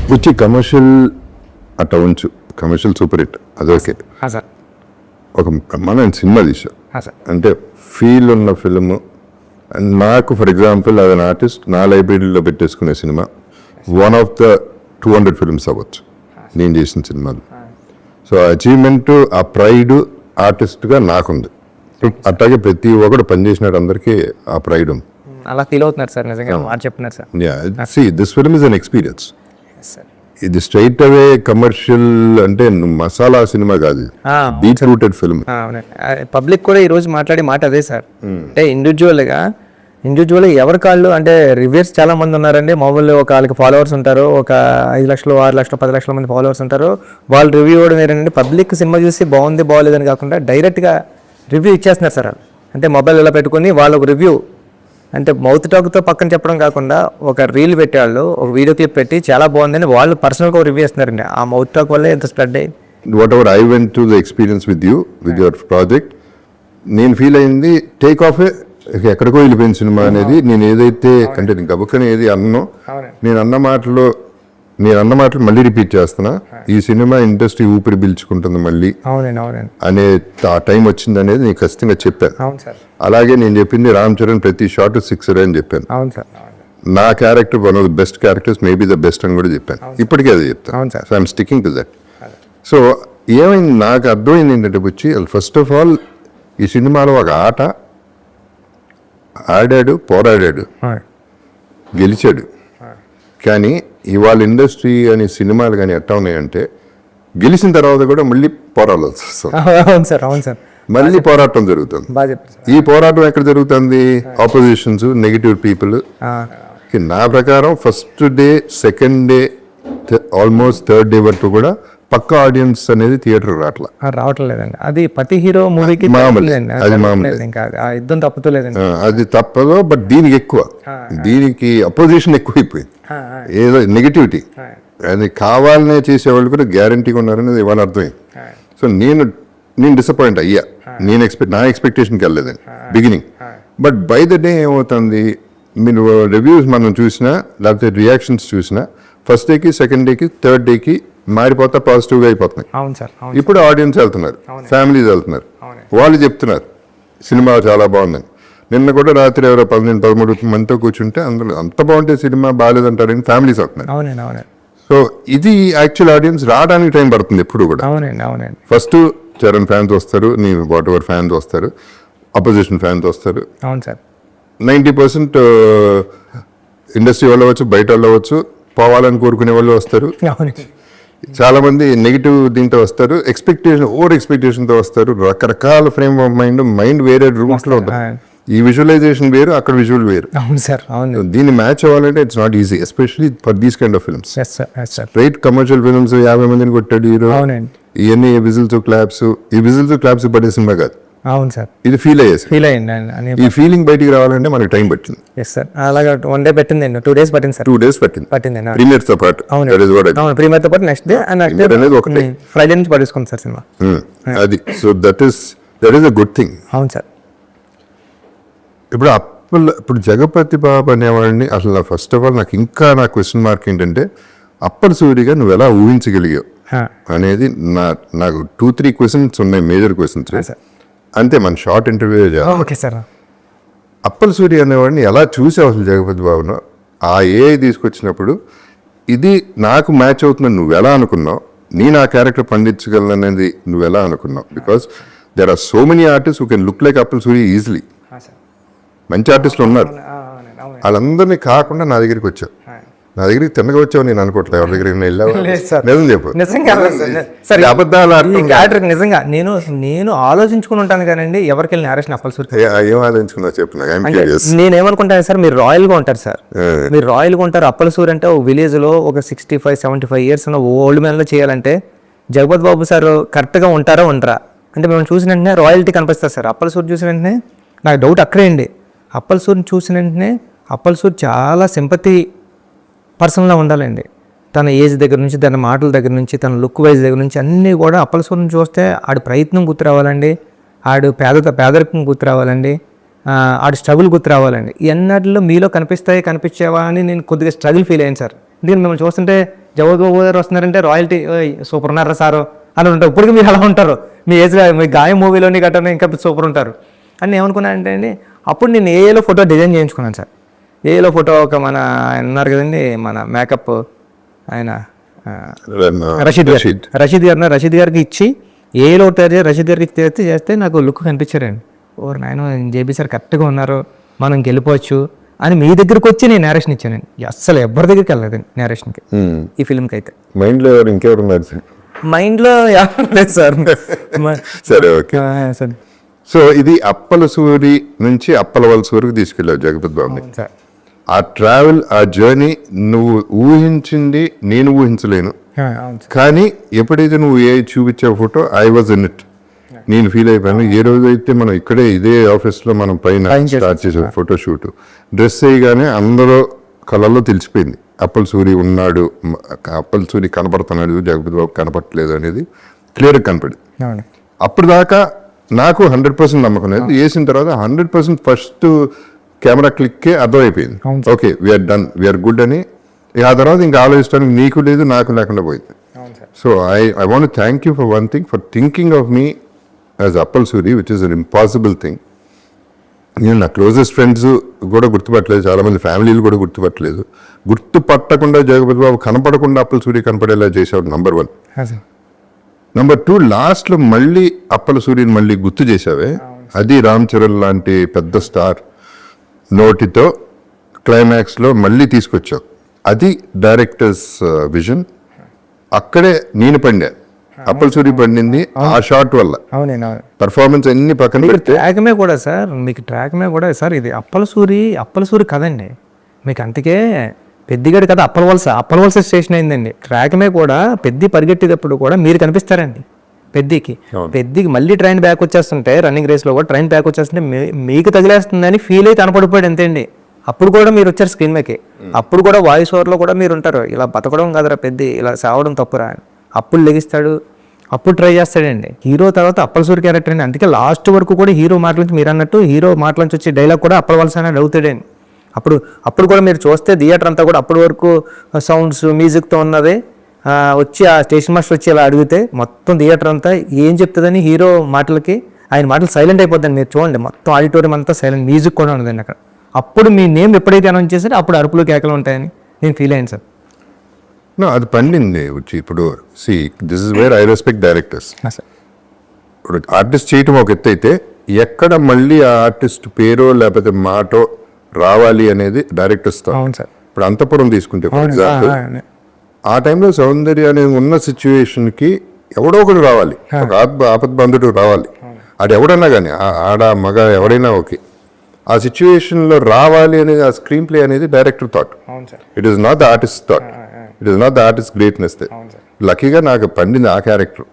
బుచ్చి commercial అట్లా ఉంచు, commercial super hit అది ఓకే. సార్ ఒక బ్రహ్మాండమైన సినిమా తీసా సార్ అంటే ఫీల్ ఉన్న ఫిల్మ్. అండ్ నాకు ఫర్ ఎగ్జాంపుల్ అది ఆర్టిస్ట్ నా లైబ్రరీలో పెట్టేసుకునే cinema one of the 200 films అవ్వచ్చు నేను చేసిన సినిమాలు. సో అచీవ్మెంట్, ఆ ప్రైడ్ ఆర్టిస్ట్గా నాకుంది. అట్లాగే ప్రతి ఒక్కడు పనిచేసినాడు, అందరికీ ఆ ప్రైడ్ ఉంది. అలా ఫీల్ అవుతున్నారు సార్, నిజంగా మాట చెప్తున్నారు sir. See this film is an experience. Sir ఇది స్ట్రైట్ అవే కమర్షియల్ అంటే మసాలా సినిమా కాదు, డీప్ రూటెడ్ ఫిల్మ్. పబ్లిక్ కూడా ఈ రోజు మాట్లాడే మాట అదే సార్. అంటే ఇండివిజువల్గా ఎవరి కాళ్ళు అంటే రివ్యూస్ చాలా మంది ఉన్నారండి. మామూలు ఒక వాళ్ళకి ఫాలోవర్స్ ఉంటారు, ఒక 5 లక్షలు 6 లక్షలు 10 లక్షల మంది ఫాలోవర్స్ ఉంటారు. వాళ్ళు రివ్యూ ఇవ్వడం ఏంటంటే పబ్లిక్ సినిమా చూసి బాగుంది బాగోలేదని కాకుండా డైరెక్ట్గా రివ్యూ ఇచ్చేస్తున్నారు సార్. అంటే మొబైల్ ఇలా పెట్టుకుని వాళ్ళు ఒక రివ్యూ అంటే మౌత్ టాక్తో పక్కన చెప్పడం కాకుండా ఒక రీల్ పెట్టేవాళ్ళు ఒక వీడియో క్లిప్ పెట్టి చాలా బాగుందని వాళ్ళు పర్సనల్గా రివ్యూ ఇస్తున్నారండి. ఆ మౌత్ టాక్ వల్ల ఎంత స్ప్రెడ్ అయ్యి what ever I went to the experience with you with your project, నేను ఫీల్ అయింది టేక్ ఆఫ్ ఎక్కడికో వెళ్ళిపోయిన సినిమా అనేది. నేను ఏదైతే అంటే నేను గబుక్కని ఏది అన్నో, నేను అన్న మాటలు మళ్ళీ రిపీట్ చేస్తున్నా. ఈ సినిమా ఇండస్ట్రీ ఊపిరి పీల్చుకుంటుంది మళ్ళీ అనే ఆ టైం వచ్చింది అనేది నేను ఖచ్చితంగా చెప్పాను. అలాగే నేను చెప్పింది రామ్ చరణ్ ప్రతి షాట్ 6 అని చెప్పాను. నా character one of the best characters, maybe the best అని కూడా చెప్పాను. ఇప్పటికే అది చెప్తాను. So I'm sticking to that. So ఏమైంది నాకు అర్థమైంది ఏంటంటే బుచ్చి, ఫస్ట్ ఆఫ్ ఆల్ ఈ సినిమాలో ఒక ఆట ఆడాడు, పోరాడాడు, గెలిచాడు. కానీ ఇవాళ ఇండస్ట్రీ అని సినిమాలు కానీ ఎట్లా ఉన్నాయంటే గెలిచిన తర్వాత కూడా మళ్ళీ పోరాడాల్సి వస్తుంది. మళ్ళీ పోరాటం జరుగుతుంది. ఈ పోరాటం ఎక్కడ జరుగుతుంది? Opposition's, negative people. నా ప్రకారం first day, second day, almost third day వరకు కూడా పక్క ఆడియన్స్ అనేది థియేటర్ రావట్లేదండి. అది ప్రతి హీరో మూవీకి అది మామూలు, యుద్ధం తప్పుతలేదండి. అది తప్పదు. బట్ దీనికి ఎక్కువ, దీనికి అపోజిషన్ ఎక్కువైపోయింది. ఏదో నెగిటివిటీ అది కావాలనే చేసేవాళ్ళు కూడా గ్యారంటీగా ఉన్నారనేది ఇవాళ అర్థమైంది. సో నేను డిసప్పాయింట్ అయ్యా. నా ఎక్స్పెక్టేషన్కి వెళ్ళలేదండి beginning. But by the day ఏమవుతుంది, మీరు రివ్యూస్ మనం చూసినా లేకపోతే రియాక్షన్స్ చూసినా ఫస్ట్ డేకి, సెకండ్ డేకి, థర్డ్ డేకి మారిపోతా పాజిటివ్గా అయిపోతున్నాయి. ఇప్పుడు ఆడియన్స్ వెళ్తున్నారు, ఫ్యామిలీస్ వెళ్తున్నారు, వాళ్ళు చెప్తున్నారు సినిమా చాలా బాగుందని. నిన్న కూడా రాత్రి ఎవరో 12-13 మందితో కూర్చుంటే అందులో అంత బాగుంటే సినిమా బాగాలేదంటారని ఫ్యామిలీస్ అవుతున్నారు. సో ఇది యాక్చువల్ ఆడియన్స్ రావడానికి టైం పడుతుంది ఎప్పుడు కూడా. ఫస్ట్ చరణ్ ఫ్యాన్స్ వస్తారు, నీ వాట్ ఎవర్ ఫ్యాన్స్ వస్తారు, అపోజిషన్ ఫ్యాన్స్ వస్తారు. 90% ఇండస్ట్రీ వాళ్ళు అవ్వచ్చు, బయట వాళ్ళు అవ్వచ్చు, పోవాలని కోరుకునే వాళ్ళు వస్తారు. చాలా మంది నెగిటివ్ దీంతో వస్తారు, ఓవర్ ఎక్స్పెక్టేషన్తో వస్తారు. రకరకాల ఫ్రేమ్ ఆఫ్ మైండ్ వేరే రూమ్స్ లో ఉంటాయి. ఈ విజువలైజేషన్ వేరు, అక్కడ విజువల్ వేరు. దీన్ని మ్యాచ్ అవ్వాలంటే it's not easy, especially for these kind of films. Right, commercial films 50 మందిని కొట్టాడు హీరో, ఇవన్నీ విజిల్స్ క్లాప్స్ పడే సినిమా కాదు. అవును సార్, ఇది ఫీల్ అయ్యింది. ఈ ఫీలింగ్ బయటికి రావాలంటే మనకి టైం పట్టింది. అలాగా 1 డే పట్టింది, 2 days పట్టింది సార్. 2 days పట్టింది ప్రీమియర్ తో పాటు. ప్రీమియర్ తో పాటు నెక్స్ట్ డే అనేది ఒకటే, ఫ్రైడే నుంచి పట్టేసుకుంది సార్ సినిమా. అది so that is a good thing. అవును సార్. ఇప్పుడు జగపతి బాబు అనేవాడిని అసలు ఫస్ట్ ఆఫ్ ఆల్ నాకు క్వశ్చన్ మార్క్ ఏంటంటే అప్పటి సూరిగా నువ్వు ఎలా ఊహించగలిగావు అనేది నాకు 2-3 క్వశ్చన్స్ ఉన్నాయి, మేజర్ క్వశ్చన్స్. అంతే, మన షార్ట్ ఇంటర్వ్యూ చేయాలి. అప్పల్ సూరి అనేవాడిని ఎలా చూసావు అసలు జగపతి బాబును? ఆ ఏఐ తీసుకొచ్చినప్పుడు ఇది నాకు మ్యాచ్ అవుతుందని నువ్వు ఎలా అనుకున్నావు? నేను ఆ క్యారెక్టర్ పండించగలను అనేది నువ్వు ఎలా అనుకున్నావు? Because there are so many artist who can look like Appal Suri easily. మంచి ఆర్టిస్టులు ఉన్నారు, వాళ్ళందరినీ కాకుండా నా దగ్గరికి వచ్చావు. నా దగ్గరికి తిన్నగా వచ్చావు నేను అనుకోవట్లేదు. ఎవరి దగ్గరికి వెళ్ళావు? నిజం చెప్పు. నిజంగా నేను ఆలోచించుకుని ఉంటాను కానండి ఎవరికి వెళ్ళిన నేరేషన్ అప్పల్ సూరి. ఏం ఆలోచించుకున్నా చెప్పు. నేనేమనుకుంటాను సార్, మీరు రాయల్గా ఉంటారు సార్, మీరు రాయల్గా ఉంటారు. అప్పల్ సూరి అంటే ఒక విలేజ్ లో ఒక 65-75 years ఉన్న ఓల్డ్ మ్యాన్ లో చేయాలంటే జగపతి బాబు సార్ కరెక్ట్గా ఉంటారా ఉండరా అంటే మేము చూసిన వెంటనే రాయల్టీ కనిపిస్తారు సార్. అప్పల్ సూరి చూసిన వెంటనే నాకు డౌట్ అక్కడే అండి. అప్పల్ సూరిని చూసిన వెంటనే అప్పల్ సూరి చాలా సింపతి పర్సన్లా ఉండాలండి. తన ఏజ్ దగ్గర నుంచి, తన మాటల దగ్గర నుంచి, తన లుక్ వైజ్ దగ్గర నుంచి అన్నీ కూడా అప్పల్ సూరిని చూస్తే ఆడి ప్రయత్నం గుర్తు రావాలండి, ఆడు పేదరికం గుర్తు రావాలండి, ఆడు స్ట్రగుల్ గుర్తు రావాలండి. ఎన్నటిలో మీలో కనిపించేవా అని నేను కొద్దిగా స్ట్రగుల్ ఫీల్ అయ్యాను సార్. ఎందుకంటే మిమ్మల్ని చూస్తుంటే జగపతి బాబు గారు వస్తున్నారంటే రాయల్టీ సూపర్ ఉన్నారా సారు అని ఉంటారు. ఇప్పటికీ మీరు అలా ఉంటారు, మీ ఏజ్లో మీ గాయం మూవీలోని గట్టని ఇంకా సూపర్ ఉంటారు అని ఏమనుకున్నానంటే అండి, అప్పుడు నేను ఏఏలో ఫోటో డిజైన్ చేయించుకున్నాను సార్. ఏఏలో ఫోటో ఒక మన ఆయన ఉన్నారు కదండి, మన మేకప్ ఆయన రషీద్ గారికి ఇచ్చి ఏలో రషీద్ గారికి చేస్తే నాకు లుక్ కనిపించారండి. ఓరు నాయన జేబీ సార్ కరెక్ట్గా ఉన్నారు, మనం గెలిపోవచ్చు అని మీ దగ్గరకు వచ్చి నేను నేరేషన్ ఇచ్చానండి. అస్సలు ఎవరి దగ్గరికి వెళ్ళలేదండి నేరేషన్కి ఈ ఫిల్మ్కి అయితే. మైండ్లో ఇంకెవరు ఉన్నారు సార్? మైండ్లో ఎవరు లేదు సార్. సరే, ఓకే. సో ఇది అప్పల సూరి నుంచి అప్పల వలస వరకు తీసుకెళ్ళావు జగపతి బాబుని. సార్ ఆ ట్రావెల్, ఆ జర్నీ నువ్వు ఊహించింది నేను ఊహించలేను. కానీ ఎప్పుడైతే నువ్వు ఏ చూపించే photo I was in it, నేను ఫీల్ అయిపోయాను. ఏ రోజైతే మనం ఇక్కడే ఇదే ఆఫీస్లో మనం పైన స్టార్ట్ చేసాం ఫోటో షూట్, డ్రెస్ వేయగానే అందరూ కళల్లో తెలిసిపోయింది అప్పల సూరి ఉన్నాడు, అప్పల సూరి కనపడుతున్నాడు, జగపతి బాబు కనపడట్లేదు అనేది క్లియర్గా కనపడింది. అప్పుడు దాకా నాకు 100% నమ్మకం లేదు. వేసిన తర్వాత 100% ఫస్ట్ కెమెరా క్లిక్కే అర్థమైపోయింది, okay we're done, we're good అని. ఆ తర్వాత ఇంకా ఆలోచించడానికి నీకు లేదు నాకు లేకుండా పోయింది. So I want thank you for one thing, for thinking of me as Appal Suri, which is an impossible thing. నేను నా క్లోజెస్ట్ ఫ్రెండ్స్ కూడా గుర్తుపట్టలేదు, చాలామంది ఫ్యామిలీలు కూడా గుర్తుపట్టలేదు. గుర్తుపట్టకుండా జగపతి బాబు కనపడకుండా అప్పల్ సూరి కనపడేలా చేశాడు, నంబర్ 1. నంబర్ 2, లాస్ట్లో మళ్ళీ అప్పల సూరిని మళ్ళీ గుర్తు చేశావే, అది రామ్ చరణ్ లాంటి పెద్ద స్టార్ నోటితో క్లైమాక్స్లో మళ్ళీ తీసుకొచ్చావు. అది డైరెక్టర్స్ విజన్. అక్కడే నేను పండా, అప్పల్ సూరి పండింది ఆ షాట్ వల్ల. పర్ఫార్మెన్స్ అన్ని పక్కన పెడితే ట్రాక్మే కూడా సార్, మీకు ట్రాక్మే కూడా సార్ ఇది అప్పల సూరి కదండి మీకు. అందుకే పెద్దిగడి కదా అప్పల వలస స్టేషన్ అయిందండి. ట్రాక్మే కూడా పెద్ది పరిగెట్టేటప్పుడు కూడా మీరు కనిపిస్తారండి పెద్దికి మళ్ళీ ట్రైన్ బ్యాక్ వచ్చేస్తుంటే, రన్నింగ్ రేస్లో కూడా ట్రైన్ బ్యాక్ వచ్చేస్తుంటే మీకు తగిలేస్తుందని ఫీల్ అయితే కనపడిపోయాడు అంతే అండి. అప్పుడు కూడా మీరు వచ్చారు స్క్రీన్ మీదకి, అప్పుడు కూడా వాయిస్ ఓవర్లో కూడా మీరు ఉంటారు, ఇలా బతకడం కదరా పెద్ది, ఇలా సావడం తప్పురా అని. అప్పుడు లెగిస్తాడు, అప్పుడు ట్రై చేస్తాడండి. హీరో తర్వాత అప్పల సూరి క్యారెక్టర్ అండి. అందుకే లాస్ట్ వరకు కూడా హీరో మాటల నుంచి మీరు అన్నట్టు హీరో మాటల నుంచి వచ్చే డైలాగ్ కూడా అప్పల వలస అనేది అవుతాడండి. అప్పుడు కూడా మీరు చూస్తే థియేటర్ అంతా కూడా అప్పటి వరకు సౌండ్స్ మ్యూజిక్తో ఉన్నది. వచ్చి ఆ స్టేషన్ మాస్టర్ వచ్చి ఇలా అడిగితే మొత్తం థియేటర్ అంతా ఏం చెప్తుందని హీరో మాటలకి ఆయన మాటలు సైలెంట్ అయిపోద్దండి. మీరు చూడండి మొత్తం ఆడిటోరియం అంతా సైలెంట్, మ్యూజిక్ కూడా ఉండదండి అక్కడ. అప్పుడు మీ నేమ్ ఎప్పుడైతే అనౌన్స్ చేశారో అప్పుడు అరుపులు కేకలు ఉంటాయని నేను ఫీల్ అయ్యాను సార్. అది పండింది వచ్చి. ఇప్పుడు this is where I respect directors. ఇప్పుడు ఆర్టిస్ట్ చేయటం ఒక ఎత్తు అయితే, ఎక్కడ మళ్ళీ ఆ ఆర్టిస్ట్ పేరో లేకపోతే మాటో రావాలి అనేది డైరెక్టర్స్తో. ఇప్పుడు అంతపురం తీసుకుంటే ఫర్ ఎగ్జాంపుల్, ఆ టైంలో సౌందర్య అనేది ఉన్న సిచ్యువేషన్కి ఎవడో ఒకడు రావాలి, ఒక ఆపద్బంధుడు రావాలి. అది ఎవడన్నా కానీ ఆడ మగ ఎవరైనా ఓకే, ఆ సిచ్యువేషన్లో రావాలి అనేది ఆ స్క్రీన్ ప్లే అనేది director thought. It is not the artist thought, it is not the artist greatness. లక్కీగా నాకు పండింది ఆ క్యారెక్టర్.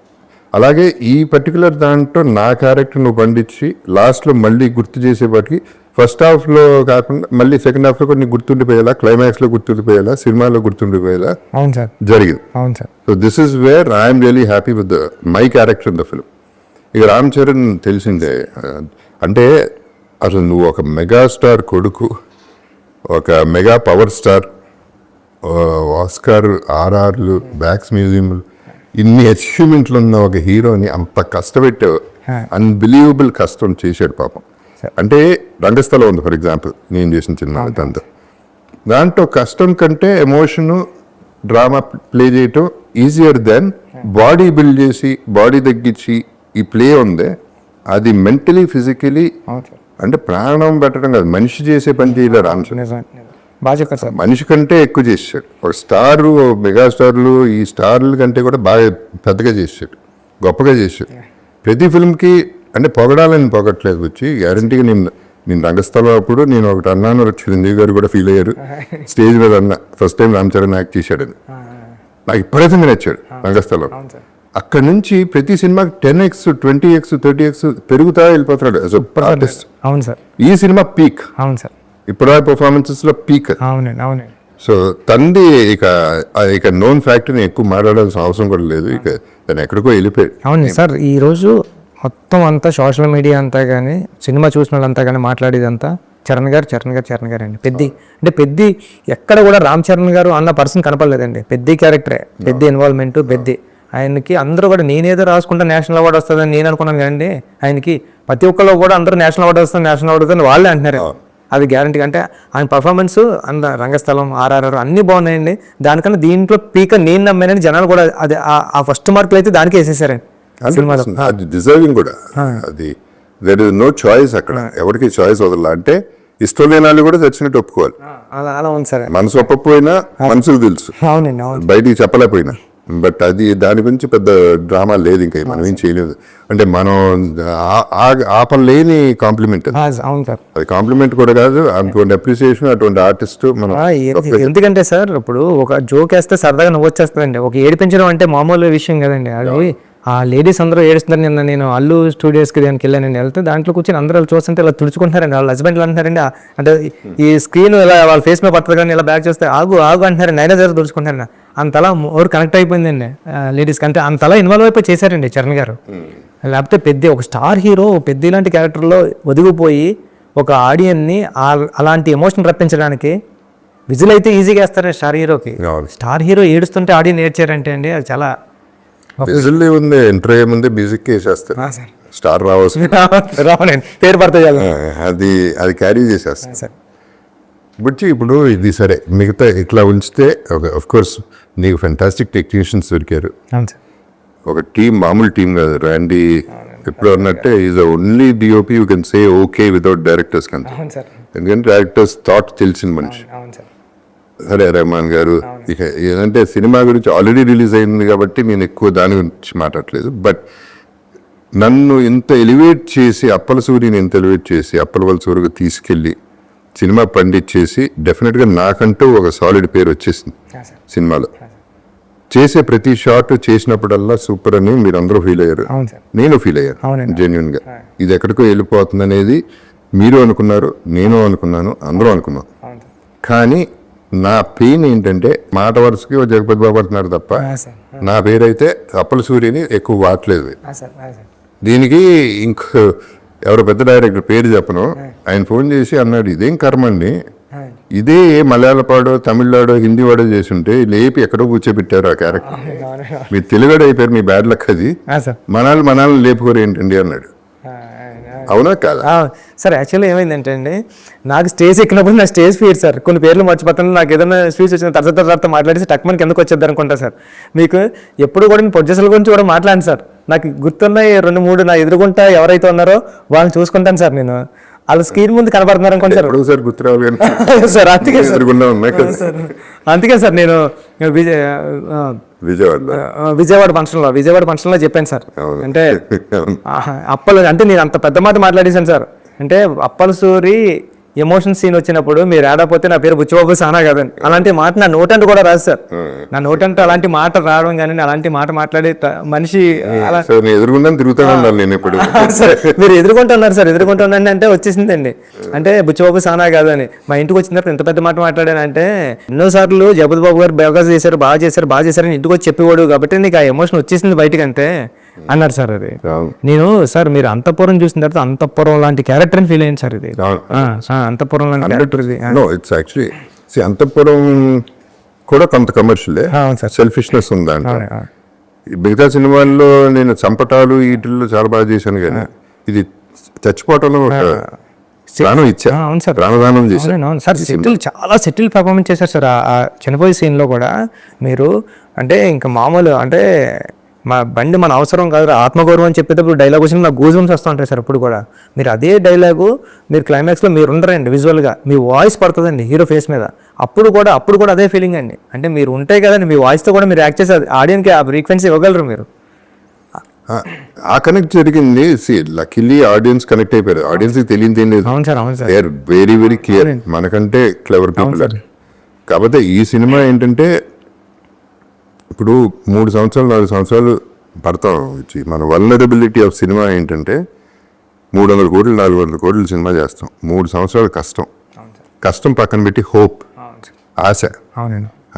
అలాగే ఈ పర్టికులర్ దాంట్లో నా క్యారెక్టర్ నువ్వు పండించి లాస్ట్లో మళ్ళీ గుర్తు చేసేపాటికి ఫస్ట్ హాఫ్లో కాకుండా మళ్ళీ సెకండ్ హాఫ్లో కూడా నీకు గుర్తుండిపోయేలా, క్లైమాక్స్లో గుర్తుండిపోయేలా, సినిమాలో గుర్తుండిపోయేలా జరిగింది. So this is where I'm really happy with my character in the film. ఇక రామ్ చరణ్ తెలిసిందే, అంటే అసలు నువ్వు ఒక మెగాస్టార్ కొడుకు, ఒక మెగా పవర్ స్టార్, ఆస్కార్, ఆర్ఆర్లు, బ్యాక్స్ మ్యూజియంలు, ఇన్ని అచీవ్మెంట్లు ఉన్న ఒక హీరోని అంత కష్టపెట్టావు. అన్బిలీవబుల్ కష్టం చేశాడు పాపం. అంటే రంగస్థలం ఉంది ఫర్ ఎగ్జాంపుల్, నేను చేసిన సినిమా దాంట్లో కష్టం కంటే ఎమోషను, డ్రామా ప్లే చేయటం ఈజియర్ దెన్ బాడీ బిల్డ్ చేసి బాడీ తగ్గించి ఈ ప్లే ఉందే, అది మెంటలీ ఫిజికలీ అంటే ప్రాణం పెట్టడం కాదు, మనిషి చేసే పని చేయలేరు రామ్ చరణ్. మనిషి కంటే ఎక్కువ చేసాడు. ఒక స్టారు, మెగాస్టార్లు, ఈ స్టార్ల కంటే కూడా బాగా పెద్దగా చేసాడు, గొప్పగా చేసాడు. ప్రతి ఫిల్మ్కి అంటే పొగడాలని పొగట్లేదు వచ్చి, గ్యారంటీగా నేను రంగస్థలం అప్పుడు నేను ఒకటి అన్నాను, చిరంజీవి గారు కూడా ఫీల్ అయ్యారు, స్టేజ్ మీద అన్న first time Ram Charan act చేశాడని. నాకు ఇప్పుడైతే నచ్చాడు రంగస్థలం. అక్కడి నుంచి ప్రతి సినిమాకి 10x 20x 30x పెరుగుతా వెళ్ళిపోతున్నాడు యాజ్ అ ఆర్టిస్ట్. ఈ సినిమా పీక్, ఇప్పుడు పర్ఫార్మెన్సెస్ లో పీక్. సో తంది ఇక నోన్ ఫ్యాక్టరీని ఎక్కువ మాట్లాడాల్సిన అవసరం కూడా లేదు, ఇక తను ఎక్కడికో వెళ్ళిపోయాడు. అవును సార్, ఈ రోజు మొత్తం అంతా సోషల్ మీడియా అంతా కానీ, సినిమా చూసిన వాళ్ళంతా కానీ మాట్లాడేదంతా చరణ్ గారు అండి. పెద్ది అంటే పెద్ది ఎక్కడ కూడా రామ్ చరణ్ గారు అన్న పర్సన్ కనపడలేదండి. పెద్ది క్యారెక్టరే, పెద్ది ఇన్వాల్వ్మెంట్, పెద్ది ఆయనకి అందరూ కూడా నేనేదో రాసుకుంటా నేషనల్ అవార్డు వస్తుందని నేను అనుకున్నాను కానీ ఆయనకి ప్రతి ఒక్కళ్ళు కూడా అందరూ నేషనల్ అవార్డు వస్తుంది వాళ్ళే అంటున్నారు. అది గ్యారంటీ. అంటే ఆయన పర్ఫార్మెన్స్ అంత రంగస్థలం, ఆర్ఆర్ఆర్ అన్నీ బాగున్నాయండి. దానికన్నా దీంట్లో పీక నేను నమ్మానని జనాలు కూడా అది ఆ ఫస్ట్ మార్కులు అయితే దానికే వేసేసారండి సినిమాలో. అది డిజర్వింగ్ కూడా. అది దెర్ ఇస్ నో చాయిస్ అక్కడ, ఎవరికి చాయిస్ వదల. అంటే ఇష్టం లేని వాళ్ళు కూడా చచ్చినట్టు ఒప్పుకోవాలి. అలా ఉంది సార్. మనసు ఒప్పకపోయినా మనసుకు తెలుసు, అవునండి, అవును, బయటికి చెప్పలేకపోయినా. బట్ అది దాని గురించి పెద్ద డ్రామా లేదు, ఇంకా మనం ఏం చేయలేదు. అంటే మనం ఆపలేని కాంప్లిమెంట్. అవును సార్, అది కాంప్లిమెంట్ కూడా కాదు, అటువంటి అప్రిసియేషన్, అటువంటి ఆర్టిస్ట్ మనం. ఎందుకంటే సార్ ఇప్పుడు ఒక జోక్ వేస్తే సరదాగా నవ్వు వచ్చేస్తుందండి. ఒక ఏడిపించడం అంటే మామూలు విషయం కదండి. అది ఆ లేడీస్ అందరూ ఏడుస్తున్నారు. నిన్న నేను అల్లు స్టూడియోస్కి దానికి వెళ్ళానండి. వెళ్తే దాంట్లో కూర్చొని అందరూ చూస్తుంటే ఇలా తుడుచుకుంటున్నారండి. వాళ్ళ హస్బెండ్లు అంటున్నారండి, అంటే ఈ స్క్రీన్ ఇలా వాళ్ళ ఫేస్ మీద పడుతుంది కానీ ఇలా బ్యాక్ చేస్తే ఆగు అంటున్నారండి. అయినా దగ్గర తుడుచుకుంటారండి. అంతలా ఓవర్ కనెక్ట్ అయిపోయిందండి లేడీస్కి. అంటే అంతలా ఇన్వాల్వ్ అయిపోయి చేశారండి చరణ్ గారు. లేకపోతే పెద్ద ఒక స్టార్ హీరో పెద్ద ఇలాంటి క్యారెక్టర్లో ఒదిగిపోయి ఒక ఆడియన్ని అలాంటి ఎమోషన్ రప్పించడానికి విజువల్ అయితే ఈజీగా వేస్తారండి స్టార్ హీరోకి. స్టార్ హీరో ఏడుస్తుంటే ఆడియన్ ఏడ్చారంటే అండి అది చాలా విజిల్ ఉంది. ఎంటర్ అయ్యే ముందే మ్యూజిక్ వేసేస్తారు, స్టార్ రావాల్సింది పేరు పడతాయి, అది క్యారీ చేసేస్తారు. బుచ్చి ఇప్పుడు ఇది సరే, మిగతా ఇట్లా ఉంచితే ఆఫ్ కోర్స్ నీకు ఫెంటాస్టిక్ టెక్నీషియన్స్ దొరికారు. ఒక టీం, మామూలు టీం కాదు. ర్యాండీ ఎప్పుడు అన్నట్టే is the only DOP you can say okay without directors కంటే. ఎందుకంటే డైరెక్టర్స్ థాట్ తెలిసిన మనిషి. సరే రెహమాన్ గారు, ఇక ఏదంటే సినిమా గురించి ఆల్రెడీ రిలీజ్ అయింది కాబట్టి నేను ఎక్కువ దాని గురించి మాట్లాడలేదు. బట్ నన్ను ఇంత ఎలివేట్ చేసి, అప్పల సూరిని ఇంత ఎలివేట్ చేసి అప్పల సూరికి తీసుకెళ్ళి సినిమా పండించేసి డెఫినెట్గా నాకంటూ ఒక సాలిడ్ పేరు వచ్చేసింది సినిమాలో. చేసే ప్రతి షాట్ చేసినప్పుడల్లా సూపర్ అని మీరు అందరూ ఫీల్ అయ్యారు, నేను ఫీల్ అయ్యాను జెన్యున్గా. ఇది ఎక్కడికో వెళ్ళిపోతుంది అనేది మీరు అనుకున్నారు, నేను అనుకున్నాను, అందరూ అనుకున్నాం. కానీ నా పెయిన్ ఏంటంటే మాట వరుసకి జగపతి బాబు పడుతున్నారు తప్ప నా పేరైతే అప్పల సూర్యని ఎక్కువ వాడలేదు. దీనికి ఇంకో ఎవరో పెద్ద డైరెక్టర్ పేరు చెప్పను, ఆయన ఫోన్ చేసి అన్నాడు, ఇదేం కర్మ అండి, ఇదే మలయాళపాడో తమిళనాడో హిందీ వాడో చేసి ఉంటే లేపి ఎక్కడో కూర్చోబెట్టారు ఆ క్యారెక్టర్. మీరు తెలుగుడు అయిపోయారు, మీ బ్యాడ్ లక్ అది, మనల్ని లేపుకోరు ఏంటండి అన్నాడు. అవునా కాదా సార్? యాక్చువల్లీ ఏమైందంటే అండి, నాకు స్టేజ్ ఎక్కినప్పుడు నా స్టేజ్ ఫీర్ సార్, కొన్ని పేర్లు మర్చిపోతాను. నాకు ఏదైనా స్పీచ్ వచ్చిన తర్వాత మాట్లాడేసి టక్మని కిందకు వచ్చేద్దాం అనుకుంటా సార్. మీకు ఎప్పుడు కూడా మీ ప్రొడ్యూసర్ల గురించి కూడా మాట్లాడండి సార్. నాకు గుర్తున్నాయి 2-3 నా ఎదురుగుంటా ఎవరైతే ఉన్నారో వాళ్ళని చూసుకుంటాను సార్. నేను వాళ్ళ స్క్రీన్ ముందు కనపడుతున్నారు అనుకోండి సార్. సార్ అందుకే సార్ నేను విజయవాడ ఫంక్షన్లో చెప్పాను సార్. అంటే అంటే నేను అంత పెద్ద మాట మాట్లాడేశాను సార్. అంటే అప్పల సూరి ఎమోషన్ సీన్ వచ్చినప్పుడు మీరు ఆడపోతే నా పేరు బుచ్చిబాబు సానా కదండి, అలాంటి మాట నా నోటంటూ కూడా రాదు సార్. నా నోటంటూ అలాంటి మాట రావడం కానీ అలాంటి మాట మాట్లాడే మనిషి మీరు ఎదుర్కొంటున్నారు సార్. ఎదుర్కొంటున్నాను అంటే వచ్చేసిందండి. అంటే బుచ్చిబాబు సానా కాదని మా ఇంటికి వచ్చిన తర్వాత ఎంత పెద్ద మాట మాట్లాడానంటే, ఎన్నోసార్లు జగపతి బాబు గారు బాగా చేశారు అని ఇంటికి వచ్చి చెప్పేవాడు కాబట్టి నీకు ఆ ఎమోషన్ వచ్చేసింది బయటకు అంతే అన్నారు సార్. అది నేను సార్ మీరు అంతఃపురం చూసిన తర్వాత అంతఃపురం లాంటి క్యారెక్టర్ అని ఫీల్ అయ్యింది సార్. ఇది అంతఃపురం లాంటి క్యారెక్టర్. అంతఃపురం కూడా కొంత కమర్షియల్ సెల్ఫిష్నెస్ ఉందంట. మిగతా సినిమాల్లో నేను చంపటాలు వీటిల్లో చాలా బాగా చేశాను, కానీ ఇది చచ్చిపోవటంలో ప్రాణం ఇచ్చా. అవును సార్, ప్రాణదానం చేశాను. అవును సార్. చాలా సెటిల్ పర్ఫార్మెన్స్ చేశారు సార్. ఆ చనిపోయే సీన్లో కూడా మీరు అంటే ఇంకా మామూలు అంటే మా బండి మన అవసరం కాదు, ఆత్మగౌరవం అని చెప్పేటప్పుడు డైలాగ్ వచ్చిన నాకు గూజ్ బంప్స్ వస్తూ ఉంటాయి సార్. ఇప్పుడు కూడా మీరు అదే డైలాగు మీరు క్లైమాక్స్లో మీరు ఉండరండి, విజువల్గా మీ వాయిస్ పడుతుందండి హీరో ఫేస్ మీద. అప్పుడు కూడా అదే ఫీలింగ్ అండి. అంటే మీరు ఉంటాయి కదండి, మీ వాయిస్తో కూడా మీరు యాక్ట్ చేసి ఆడియన్కి ఆ ఫ్రీక్వెన్సీ ఇవ్వగలరు మీరు. ఆ కనెక్ట్ జరిగింది. లక్కీలీ ఆడియన్స్ కనెక్ట్ అయిపోయారు. ఆడియన్స్కి తెలియదు ఏం లేదు. అవును సార్, అవును sir. They are very very clear, మనకంటే క్లెవర్ పీపుల్. కాకపోతే ఈ సినిమా ఏంటంటే ఇప్పుడు 3 సంవత్సరాలు 4 సంవత్సరాలు పడతాం వచ్చి మన వల్నరబిలిటీ ఆఫ్ సినిమా ఏంటంటే 300 కోట్లు 400 కోట్లు సినిమా చేస్తాం. 3 సంవత్సరాలు కష్టం పక్కన పెట్టి హోప్, ఆశ.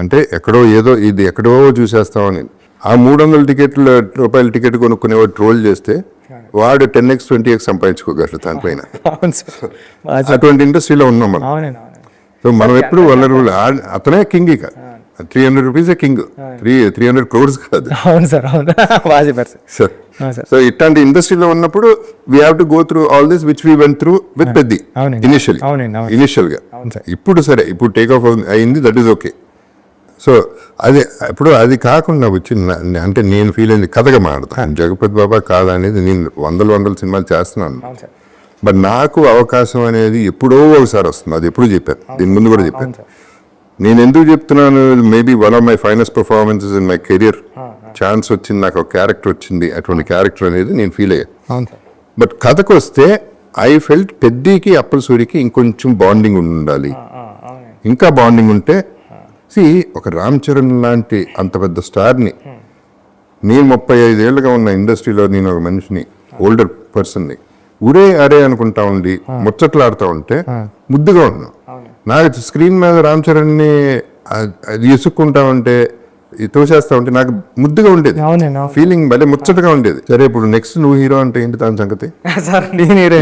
అంటే ఎక్కడో ఏదో ఇది ఎక్కడో చూసేస్తామని ఆ 300 రూపాయల టికెట్ కొనుక్కునేవాడు ట్రోల్ చేస్తే వాడు 10x 20x సంపాదించుకోగలరు దానిపైన. అవును సార్. అటువంటి ఇండస్ట్రీలో ఉన్నాం మనం. అవునండి అవునండి. సో మనం ఎప్పుడు వనరులు అతనే కింగ్. ఇక 300 రూపీస్ కింగ్, 300 crores కాదు. అవును సార్ అవును. బాగా చెప్పారు సార్. సార్ సో ఇట్లాంటి ఇండస్ట్రీలో ఉన్నప్పుడు we have to go through all this which we went through with Peddi initial గా. ఇప్పుడు సరే, ఇప్పుడు టేక్ ఆఫ్ అయింది, దట్ ఈస్ ఓకే. సో అది ఇప్పుడు అది కాకుండా వచ్చి అంటే నేను ఫీల్ అయింది కథగా మాడతాను. జగపతి బాబా కాదా అనేది నేను వందల సినిమాలు చేస్తున్నాను. బట్ నాకు అవకాశం అనేది ఎప్పుడో ఒకసారి వస్తుంది. అది ఎప్పుడు చెప్పాను, దీని ముందు కూడా చెప్పాను. నేను ఎందుకు చెప్తున్నాను, maybe one of my finest performances in my career. Chance వచ్చింది, నాకు ఒక క్యారెక్టర్ వచ్చింది, అటువంటి క్యారెక్టర్ అనేది నేను ఫీల్ అయ్యాను. బట్ కథకు వస్తే ఐ ఫెల్ట్ పెద్దికి అప్పల సూరికి ఇంకొంచెం బాండింగ్ ఉండాలి. ఇంకా బాండింగ్ ఉంటే ఒక రామ్ చరణ్ లాంటి అంత పెద్ద స్టార్ని, నేను 35 ఏళ్ళుగా ఉన్న ఇండస్ట్రీలో నేను ఒక మనిషిని, ఓల్డర్ పర్సన్ని ఊరే అరే అనుకుంటా ఉండి ముచ్చట్లాడుతూ ఉంటే ముద్దుగా ఉన్నాను. నాకు స్క్రీన్ మీద రామ్ చరణ్ని అది ఇసుక్కుంటా ఉంటే, తోసేస్తా ఉంటే నాకు ముద్దుగా ఉండేది, ఫీలింగ్ భలే ముచ్చటగా ఉండేది. సరే ఇప్పుడు నెక్స్ట్ నువ్వు హీరో అంటే ఏంటి దాని సంగతి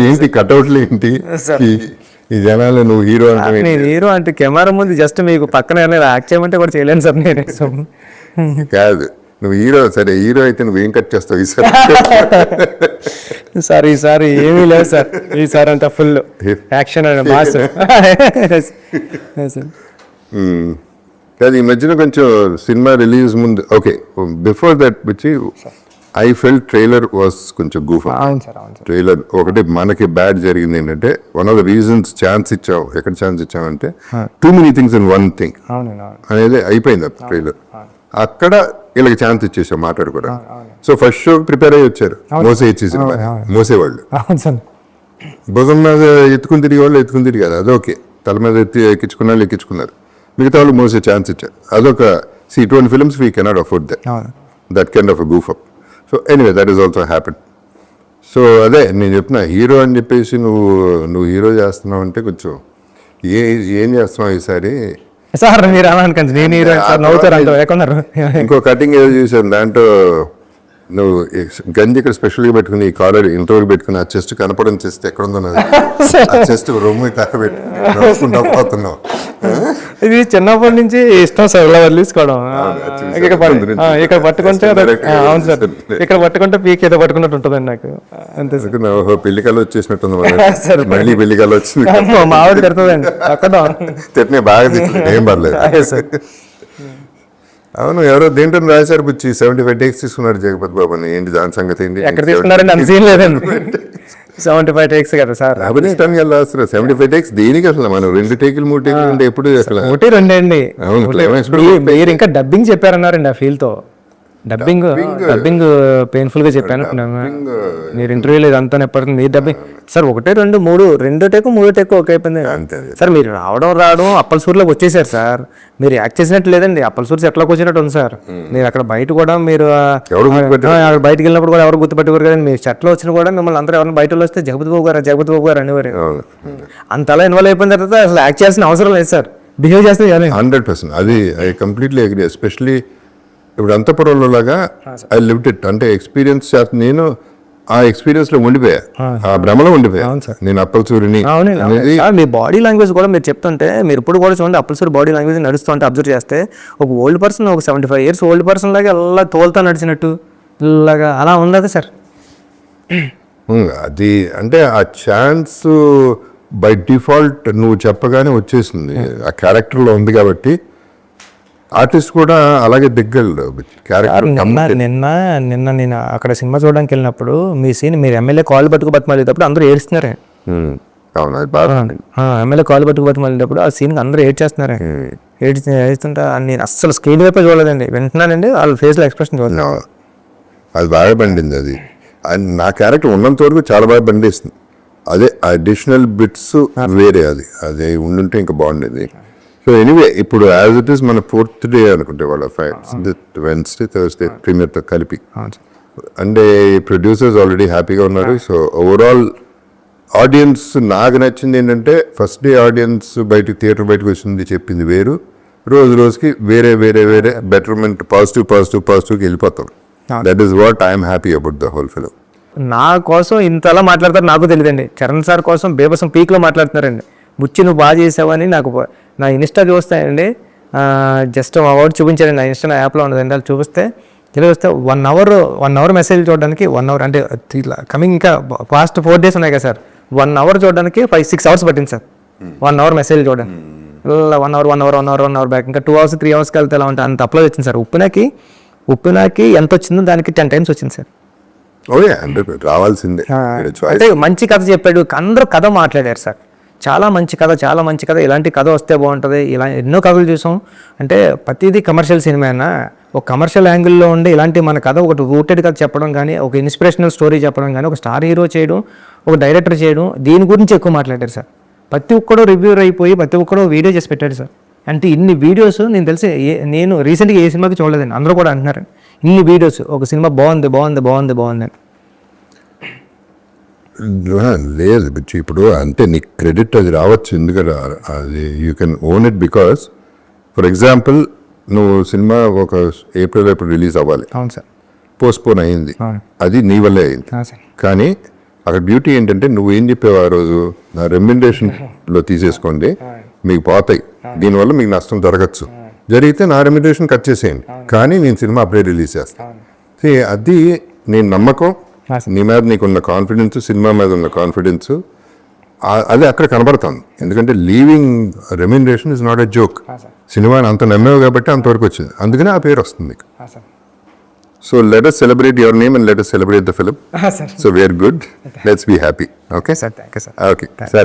ఏంటి, కట్అవుట్లు ఏంటి, ఈ జనాలు నువ్వు హీరో అంటే హీరో అంటే కెమెరా ముందు జస్ట్ మీకు పక్కన యాక్ట్ చేయమంటే కూడా చేయలేను సార్ నేను. కాదు, నువ్వు హీరో, సరే హీరో అయితే నువ్వు ఏం కట్ చేస్తావు ఈసారి? సార్ ఈసారి ఏమీ లేదు సార్, ఈసారి అంతా ఫుల్ యాక్షన్ అండ్ మాస్. కాదు, ఈ మధ్యన కొంచెం సినిమా రిలీజ్ ముందు, ఓకే బిఫోర్ దట్ వచ్చి ఐ ఫెల్ట్ ట్రైలర్ వాస్ కొంచెం గూఫ్. ట్రైలర్ ఒకటి మనకి బ్యాడ్ జరిగింది ఏంటంటే, one of the reasons chance ఇచ్చావు, ఎక్కడ ఛాన్స్ ఇచ్చావంటే too many things in one thing అనేది అయిపోయింది ట్రైలర్. అక్కడ వీళ్ళకి ఛాన్స్ ఇచ్చేసాం మాట్లాడుకోవడం. సో ఫస్ట్ షో ప్రిపేర్ అయ్యి వచ్చారు, మోసే ఇచ్చేసి మోసేవాళ్ళు, భుజం మీద ఎత్తుకుని తిరిగి వాళ్ళు ఎత్తుకుని తిరిగి కదా, అదొకే తల మీద ఎక్కించుకున్న వాళ్ళు ఎక్కించుకున్నారు, మిగతా వాళ్ళు మోసే ఛాన్స్ ఇచ్చారు. అదొక ఇటువంటి films we cannot afford that kind of a goof up. So anyway that is also happen. So అదే నేను చెప్పిన, హీరో అని చెప్పేసి నువ్వు హీరో చేస్తున్నావు అంటే కొంచెం ఏం చేస్తున్నావు ఈసారి సార్? మీరు అలా అనుకోండి, నేను హీరో నవ్వుతారు అంత ఎక్కడున్నారు. ఇంకో కటింగ్ ఏదో చూసాను, దాంట్లో నువ్వు గంజి ఇక్కడ స్పెషల్గా పెట్టుకుని, ఈ కాలర్ ఇంతవరకు పెట్టుకుని, ఆ చెస్ట్ కనపడని చెస్ట్ ఎక్కడ ఉందో చెస్ట్ రొమ్ము కనబెట్టుకుంటా పోతున్నావు. ఇది చిన్నప్పటి నుంచి ఇష్టం సార్, ఇలా వదిలేసుకోవడం. ఇక్కడ పట్టుకుంటే, అవును సార్, ఇక్కడ పట్టుకుంటే పీక్ ఏదో పట్టుకున్నట్టు ఉంటుందండి నాకు, అంతే సార్. పెళ్లికల్లో వచ్చేసినట్టుంది, మళ్ళీ పెళ్లికల్లో వచ్చింది. మా ఆవిడ తిడుతుందండి అక్కడ, తిట్టినే బాగా తిట్టిన, ఏం పర్లేదు సార్. అవును, ఎవరో దేంట్లో రాశారు బుచ్చి 75 takes తీసుకున్నాడు జగపతి బాబు అని, ఏంటి దాని సంగతి ఏంటి? ఎక్కడ తీసుకున్నారండి, అంత సీన్ లేదండి. 75 takes కదా సార్, అభినిష్టానికి వెళ్ళి రాస్తారు 75 takes దేనికి? అసలు మనం 2 టేకులు 3 టేకులు అంటే ఎప్పుడు అసలు 1 2 అండి. మీరు ఇంకా డబ్బింగ్ చెప్పారన్నారండి ఆ ఫీల్ తో. డబ్బింగ్ పెయిన్ఫుల్ గా చెప్పాను మీరు ఇంటర్వ్యూలో, ఇదంతా ఎప్పటికీ మీరు డబ్బింగ్ సార్ 1 2 3 టేకు 3 టేకు ఓకే అయిపోయింది సార్. మీరు రావడం అప్పలసూరులోకి వచ్చేసారు సార్, మీరు యాక్ట్ చేసినట్టు లేదండి, అప్పలసూరు ఎట్లా వచ్చినట్టు ఉంది సార్. మీరు అక్కడ బయట కూడా, మీరు బయటకు వెళ్ళినప్పుడు కూడా ఎవరు గుర్తుపెట్టుకోరు కదండి. మీరు చెట్లో వచ్చిన కూడా మిమ్మల్ని అందరూ ఎవరైనా బయట వస్తే జగపతి బాబు గారు అనేవారు. అంతలా ఇన్వాల్వ్ అయిపోయిన తర్వాత అసలు యాక్ట్ చేయాల్సిన అవసరం లేదు సార్, బిహేవ్ చేస్తే 100%. అది ఐ కంప్లీట్లీ అగ్రీ. ఎస్పెషలీ ఇప్పుడు అంతపురంలో లాగా ఐ లివ్డ్ ఇట్, అంటే ఎక్స్పీరియన్స్ నేను ఆ ఎక్స్పీరియన్స్ లో ఉండిపోయా, ఆ భ్రమలో ఉండిపోయా నేను అప్పలసూరిని. మీ బాడీ లాంగ్వేజ్ కూడా మీరు చెప్తుంటే, మీరు ఇప్పుడు కూడా చూడండి అప్పలసూరి బాడీ లాంగ్వేజ్ నడుస్తుంటే అబ్జర్వ్ చేస్తే, ఒక ఓల్డ్ పర్సన్, ఒక 75 years ఓల్డ్ పర్సన్ లాగా అలా తోలుతా నడిచినట్టు ఇలాగా అలా ఉండదు సార్. అది అంటే ఆ ఛాన్స్ బై డిఫాల్ట్ నువ్వు చెప్పగానే వచ్చేసింది, ఆ క్యారెక్టర్లో ఉంది కాబట్టి ఆర్టిస్ట్ కూడా అలాగే దిగ్గలు క్యారెక్టర్. నిన్న నేను అక్కడ సినిమా చూడడానికి వెళ్ళినప్పుడు మీ సీన్, మీరు ఎమ్మెల్యే కాల్ పట్టుకు బతిమాలేటప్పుడు అందరూ ఏడుస్తున్నారే. అవును, అది బాగా ఎమ్మెల్యే కాల్ పట్టుకు బతిమాలేటప్పుడు ఆ సీన్ అందరూ ఏడ్చేస్తున్నారే. ఏడుస్తుంటా నేను అస్సలు స్క్రీన్ వైపే చూడలేదండి, వింటున్నానండి వాళ్ళ ఫేస్ లో ఎక్స్ప్రెషన్ చూడలేదు. అది బాగా పండింది. అది నా క్యారెక్టర్ ఉన్నంత వరకు చాలా బాగా పండిస్తుంది. అదే అడిషనల్ బిట్స్ వేరే, అది ఉండుంటే ఇంకా బాగుండేది. సో ఎనీవే ఇప్పుడు యాజ్ ఇట్ ఈస్ మన 4th day అనుకుంటే వాళ్ళ Wednesday Thursday ప్రీమియర్తో కలిపి, అంటే ప్రొడ్యూసర్స్ ఆల్రెడీ హ్యాపీగా ఉన్నారు. సో ఓవరాల్ ఆడియన్స్ నాకు నచ్చింది ఏంటంటే, ఫస్ట్ డే ఆడియన్స్ థియేటర్ బయటకు వచ్చింది చెప్పింది వేరు, రోజుకి వేరే బెటర్మెంట్, పాజిటివ్కి వెళ్ళిపోతాం. That is what I'm happy about the whole film. నా కోసం ఇంతలా మాట్లాడతారు నాకు తెలియదండి. చరణ్ సార్ కోసం బేబసం పీక్లో మాట్లాడుతున్నారండి. బుచ్చి నువ్వు బాగా చేసావని నాకు నా ఇన్స్టా చూస్తాయండి, జస్ట్ అవార్డు చూపించారండి. నా ఇన్స్టా యాప్లో ఉన్నదండి, అది చూపిస్తే 1 అవర్ మెసేజ్ చూడడానికి 1 అవర్ అంటే కమింగ్ ఇంకా పాస్ట్ 4 days ఉన్నాయి కదా సార్, 1 అవర్ చూడడానికి 5-6 hours పట్టింది సార్. 1 అవర్ మెసేజ్ చూడండి, 1 అవర్ బ్యాక్, ఇంకా 2 hours 3 hours వెళ్తే ఎలా ఉంటుంది అంత అప్లోడ్ వచ్చింది సార్. ఉప్పినాకి ఎంత వచ్చిందో దానికి 10 times వచ్చింది సార్. ఓకే, అంటే రావాల్సిందే. అంటే మంచి కథ చెప్పాడు, అందరూ కథ మాట్లాడారు సార్. చాలా మంచి కథ, ఇలాంటి కథ వస్తే బాగుంటుంది. ఇలా ఎన్నో కథలు చూసాం. అంటే ప్రతిదీ కమర్షియల్ సినిమా అయినా ఒక కమర్షియల్ యాంగిల్లో ఉండి ఇలాంటి మన కథ ఒకటి రూటెడ్ కథ చెప్పడం కానీ, ఒక ఇన్స్పిరేషనల్ స్టోరీ చెప్పడం కానీ, ఒక స్టార్ హీరో చేయడం, ఒక డైరెక్టర్ చేయడం, దీని గురించి ఎక్కువ మాట్లాడారు సార్. ప్రతి ఒక్కడో రివ్యూర్ అయిపోయి ప్రతి ఒక్కడో వీడియో చేసి పెట్టాడు సార్. అంటే ఇన్ని వీడియోస్ నేను తెలిసి నేను రీసెంట్గా ఏ సినిమాకి చూడలేదండి, అందరూ కూడా అంటున్నారు ఇన్ని వీడియోస్, ఒక సినిమా బాగుంది. లేదు బిచ్చి, ఇప్పుడు అంటే నీకు క్రెడిట్ అది రావచ్చు, ఎందుకంటే అది you can own it because for example నువ్వు సినిమా ఒక ఏప్రిల్ రిలీజ్ అవ్వాలి, అవును సార్, పోస్ట్పోన్ అయింది, అవును. అది నీ వల్లే అయింది. సార్ కానీ అక్కడ బ్యూటీ ఏంటంటే నువ్వు ఏం చెప్పావు ఆ రోజు, నా రెమ్యునరేషన్లో తీసేసుకోండి, మీకు పోతాయి, దీనివల్ల మీకు నష్టం జరగచ్చు, జరిగితే నా రెమ్యునరేషన్ కట్ చేసేయండి, కానీ నేను సినిమా అప్పుడే రిలీజ్ చేస్తాను. అది నేను నమ్మకం, నీ మీద నీకున్న కాన్ఫిడెన్స్, సినిమా మీద ఉన్న కాన్ఫిడెన్స్, అది అక్కడ కనబడుతుంది. ఎందుకంటే leaving remuneration is not a joke. సినిమాని అంత నమ్మేవు కాబట్టి అంతవరకు వచ్చింది, అందుకనే ఆ పేరు వస్తుంది. So let us celebrate your name and let us celebrate the film. So we are good. Let's be happy. Okay? Sir, thank you, sir. Okay. Sir.